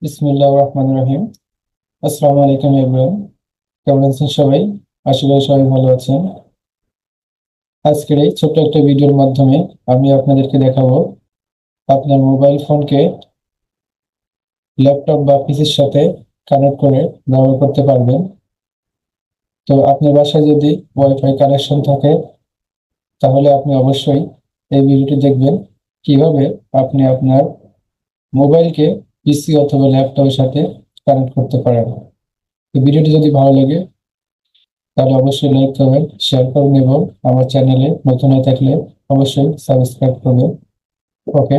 বিসমিল্লাহির রহমানির রহিম। আসসালামু আলাইকুম এভরিওয়ান। কেমন আছেন সবাই? আশা করি সবাই ভালো আছেন। আজকের এই ছোট্ট একটা ভিডিওর মাধ্যমে আমি আপনাদেরকে দেখাবো আপনার মোবাইল ফোনকে ল্যাপটপ বা পিসির সাথে কানেক্ট করে ব্যবহার করতে পারবেন। তো আপনার বাসায় যদি ওয়াইফাই কানেকশন থাকে তাহলে আপনি অবশ্যই এই ভিডিওটি দেখবেন কিভাবে আপনি আপনার মোবাইলকে পিসি অথবা ল্যাপটপের সাথে কানেক্ট করতে পারেন। তো ভিডিওটি যদি ভালো লাগে তাহলে অবশ্যই লাইক করবেন, শেয়ার করবেন এবং আমার চ্যানেলে নতুন হয়ে থাকলে অবশ্যই সাবস্ক্রাইব করবেন। ওকে।